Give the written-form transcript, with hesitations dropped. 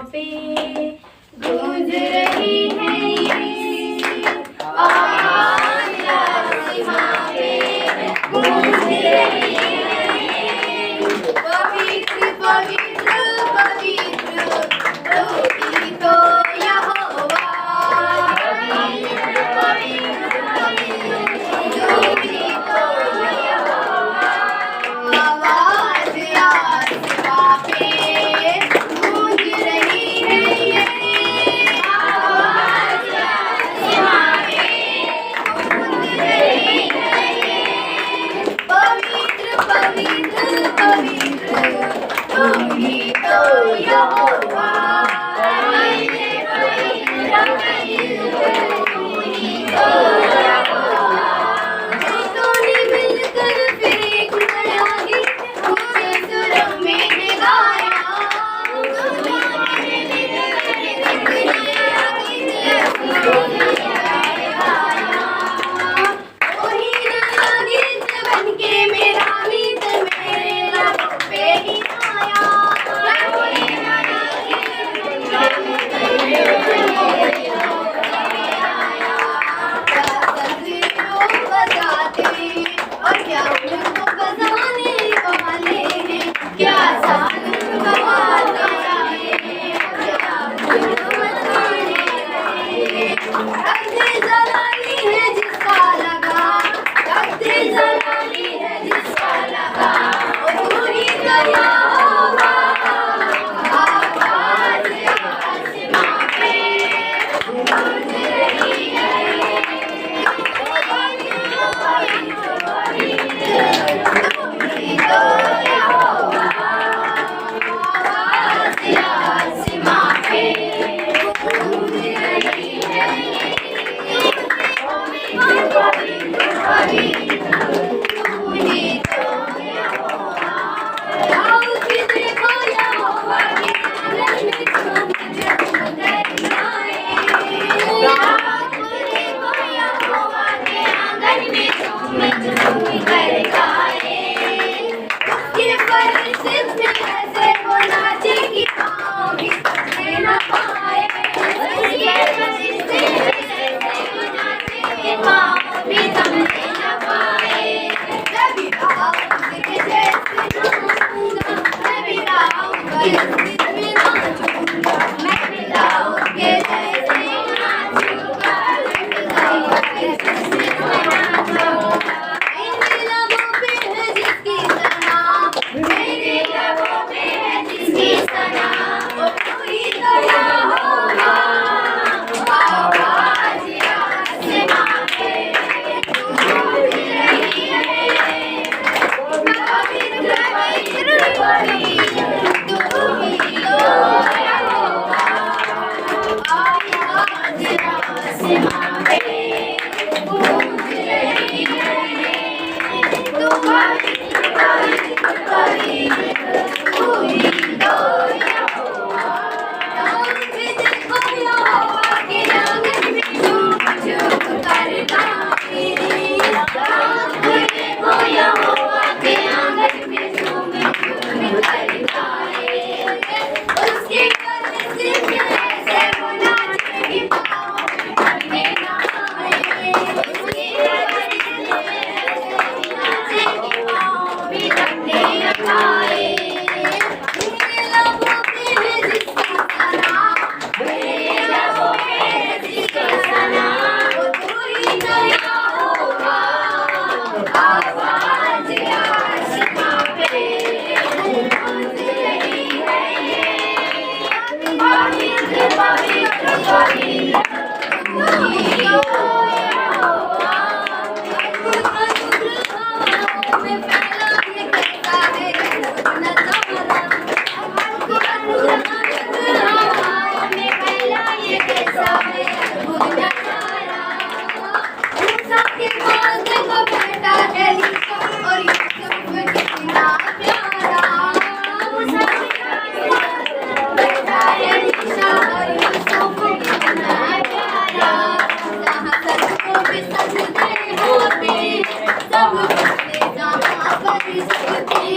पे गूंज रही है ये आवाज़ आसमां पे गूंज रही है। पवित्र पवित्र पवित्र तू ही तो यहोवा। पवित्र पवित्र पवित्र तू ही तो यहोवा। आवाज़ आसमां पे गूंज रही है ये आवाज़ आसमां पे गूंज रही है ये। पवित्र पवित्र पवित्र तू ही तो यहोवा। पवित्र पवित्र पवित्र तू ही तो यहोवा। दूतों ने मिलकर फिर एक नया गीत ऊंचे सुरों में गाया। दूतों ने मिलकर फिर एक नया गीत ऊंचे सुरों में गाया। वही नया गीत बनके मेरा गीत मेरे लबों पे ही आया। वही नया गीत बनके मेरे लबों पे आया। क्या तस्वीरों बजाते और क्या उनको बजाने वाले हैं। क्या सालन गवाते हैं, क्या उनको बजाने वाले हैं। अब्दे जलाली है जिसका लगा, अब्दे जलाली है जिसका लगा। ओ तू ही तो यहोवा। आवाज़ आसमां पे गूंज रही है ये। पवित्र पवित्र पवित्र तू ही तो यहोवा। आवाज़ आसमां पे गूंज रही है ये। पवित्र पवित्र पवित्र तू ही तो यहोवा। आओ कि देखो यहोवा की आंगन में झूम झूम कर गाएं। आओ कि देखो यहोवा के आंगन में झूम झूम कर गाएं। उसके फरिश्ते ऐसे वो नाचे कि पाँव भी थकने न पाए। उसके फरिश्ते ऐसे वो नाचे कि पाँव भी थकने न पाए। मैं भी राउंड के जैसे नाचूंगा, मैं भी राउंड के में नाचूंगा। मैं भी राउंड के जैसे नाचूंगा, मैं भी राउंड के जैसे नाचूंगा। मेरे लबों पे है जिसकी सना, मेरे लबों पे है जिसकी सना। ओ तू ही तो यहोवा। आवाज़ आसमां पे गूंज रही है। पवित्र पवित्र पवित्र तू ही तो यहोवा। आवाज़ आसमां पे गूंज रही है। तू पवित्र पवित्र पवित्र तू ही तो यहोवा। आओ कि देखो यहोवा के आंगन में झूम झूम कर गाएं। आओ कि देखो यहोवा के आंगन में झूम झूम कर गाएं। उसके फरिश्ते ऐसे वो नाचे कि पाँव भी थकने न पाए। उसके फरिश्ते ऐसे वो नाचे कि पाँव भी थकने न पाए। मेरे लबों पे है जिसकी सना, मेरे लबों पे है जिसकी सना। ओ तू ही तो यहोवा। आवाज़ आसमां पे गूंज रही है ये। पवित्र पवित्र पवित्र तू ही तो यहोवा। अद्भुत अद्भुत हवाओं में फैला ये कैसा है अद्भुत नज़ारा। अद्भुत अद्भुत हवाओं में फैला ये कैसा है अद्भुत नज़ारा। मूसा के पास देखो बैठा एलीशा और यूसुफ कितना प्यारा। मूसा के पास बैठा एलीशा और यूसुफ कितना प्यारा। जहाँ सबको भी सजदे होते, सब झुकते जहाँ पर झुकते।